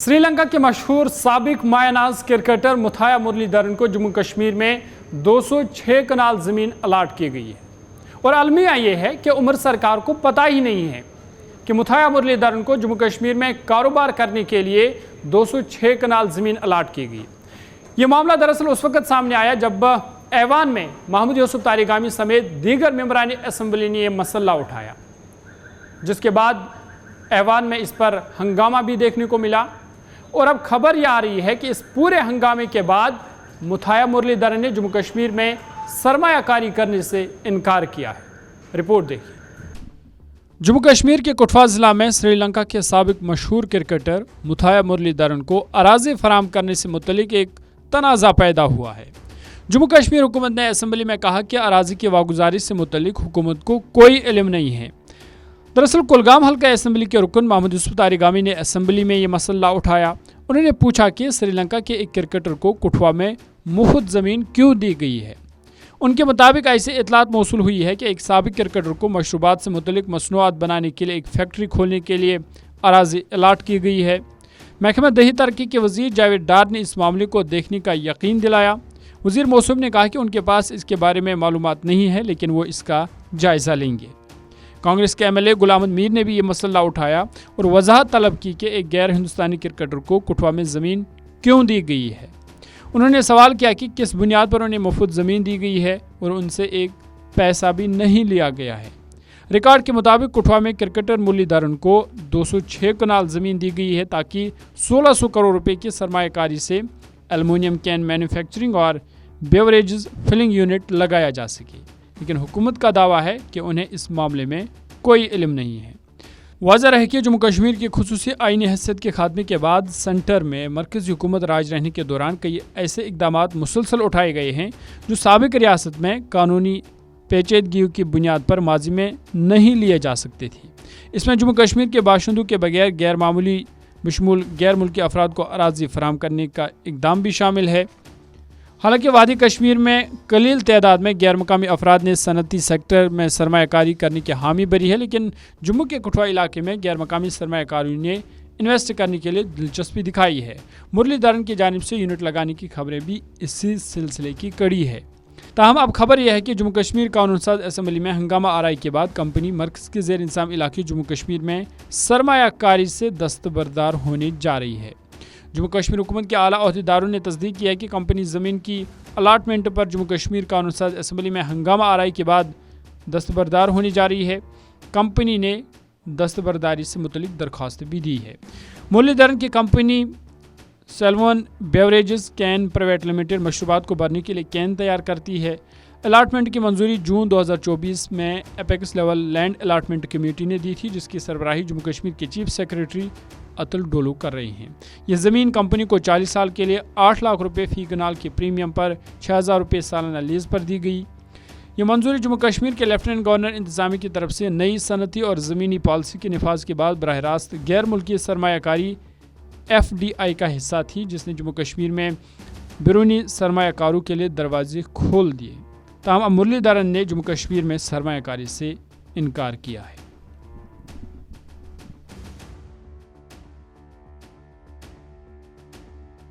سری لنکا کے مشہور سابق مایہ ناز کرکٹر متھایا مرلیدرن کو جموں کشمیر میں 206 کنال زمین الاٹ کی گئی ہے اور المیہ یہ ہے کہ عمر سرکار کو پتہ ہی نہیں ہے کہ متھایا مرلیدرن کو جموں کشمیر میں کاروبار کرنے کے لیے 206 کنال زمین الاٹ کی گئی۔ یہ معاملہ دراصل اس وقت سامنے آیا جب ایوان میں محمود یوسف تاریگامی سمیت دیگر ممبران اسمبلی نے یہ مسئلہ اٹھایا، جس کے بعد ایوان میں اس پر ہنگامہ بھی دیکھنے کو ملا اور اب خبر یہ آ رہی ہے کہ اس پورے ہنگامے کے بعد متھایا مرلیدرن نے جموں کشمیر میں سرمایہ کاری کرنے سے انکار کیا ہے۔ رپورٹ دیکھیے۔ جموں کشمیر کے کٹھوا ضلع میں سری لنکا کے سابق مشہور کرکٹر متھایا مرلیدرن کو اراضی فراہم کرنے سے متعلق ایک تنازع پیدا ہوا ہے۔ جموں کشمیر حکومت نے اسمبلی میں کہا کہ اراضی کی واگزاری سے متعلق حکومت کو کوئی علم نہیں ہے۔ دراصل کولگام حلقہ اسمبلی کے رکن محمود یوسف تاریگامی نے اسمبلی میں یہ مسئلہ اٹھایا۔ انہوں نے پوچھا کہ سری لنکا کے ایک کرکٹر کو کٹھوا میں مفت زمین کیوں دی گئی ہے۔ ان کے مطابق ایسی اطلاعات موصول ہوئی ہے کہ ایک سابق کرکٹر کو مشروبات سے متعلق مصنوعات بنانے کے لیے ایک فیکٹری کھولنے کے لیے اراضی الاٹ کی گئی ہے۔ محکمہ دیہی ترقی کے وزیر جاوید ڈار نے اس معاملے کو دیکھنے کا یقین دلایا۔ وزیر موصوف نے کہا کہ ان کے پاس اس کے بارے میں معلومات نہیں ہے، لیکن وہ اس کا جائزہ لیں گے۔ کانگریس کے M L A Ghulam Ahmad میر نے بھی یہ مسئلہ اٹھایا اور وضاحت طلب کی کہ ایک غیر ہندوستانی کرکٹر کو کٹھوا میں زمین کیوں دی گئی ہے۔ انہوں نے سوال کیا کہ کس بنیاد پر انہیں مفت زمین دی گئی ہے اور ان سے ایک پیسہ بھی نہیں لیا گیا ہے۔ ریکارڈ کے مطابق کٹھوا میں کرکٹر مرلیدرن کو 206 کنال زمین دی گئی ہے تاکہ 1600 کروڑ روپے کی سرمایہ کاری سے ایلومینیم کین مینوفیکچرنگ اور بیوریجز فلنگ یونٹ لگایا جا سکے، لیکن حکومت کا دعویٰ ہے کہ انہیں اس معاملے میں کوئی علم نہیں ہے۔ واضح رہے کہ جموں کشمیر کی خصوصی آئینی حیثیت کے خاتمے کے بعد سینٹر میں مرکزی حکومت راج رہنے کے دوران کئی ایسے اقدامات مسلسل اٹھائے گئے ہیں جو سابق ریاست میں قانونی پیچیدگیوں کی بنیاد پر ماضی میں نہیں لیے جا سکتے تھے۔ اس میں جموں کشمیر کے باشندوں کے بغیر غیر معمولی بشمول غیر ملکی افراد کو اراضی فراہم کرنے کا اقدام بھی شامل ہے۔ حالانکہ وادی کشمیر میں قلیل تعداد میں غیر مقامی افراد نے صنعتی سیکٹر میں سرمایہ کاری کرنے کی حامی بھری ہے، لیکن جموں کے کٹھوا علاقے میں غیر مقامی سرمایہ کاریوں نے انویسٹ کرنے کے لیے دلچسپی دکھائی ہے۔ مرلیدرن کی جانب سے یونٹ لگانے کی خبریں بھی اسی سلسلے کی کڑی ہے۔ تاہم اب خبر یہ ہے کہ جموں کشمیر قانون ساز اسمبلی میں ہنگامہ آرائی کے بعد کمپنی مرکز کے زیر انتظام علاقے جموں کشمیر میں سرمایہ کاری سے دستبردار ہونے جا رہی ہے۔ جموں کشمیر حکومت کے اعلیٰ عہدیداروں نے تصدیق کی ہے کہ کمپنی زمین کی الاٹمنٹ پر جموں کشمیر قانون ساز اسمبلی میں ہنگامہ آرائی کے بعد دستبردار ہونے جا رہی ہے۔ کمپنی نے دستبرداری سے متعلق درخواست بھی دی ہے۔ مرلیدرن کی company Ceylon beverages can private limited مشروبات کو بھرنے کے لیے کین تیار کرتی ہے۔ الاٹمنٹ کی منظوری جون 2024 میں apex level land allotment committee نے دی تھی، جس کی سربراہی جموں کشمیر کے چیف سیکریٹری اتل ڈولو کر رہے ہیں۔ یہ زمین کمپنی کو 40 سال کے لیے 8 لاکھ روپے فی کنال کے پریمیم پر 6000 روپے سالانہ لیز پر دی گئی۔ یہ منظوری جموں کشمیر کے لیفٹیننٹ گورنر انتظامیہ کی طرف سے نئی صنعتی اور زمینی پالیسی کے نفاذ کے بعد براہ راست غیر ملکی سرمایہ کاری FDI کا حصہ تھی، جس نے جموں کشمیر میں بیرونی سرمایہ کاروں کے لیے دروازے کھول دیے۔ تاہم مرلیدرن نے جموں کشمیر میں سرمایہ کاری سے انکار کیا ہے۔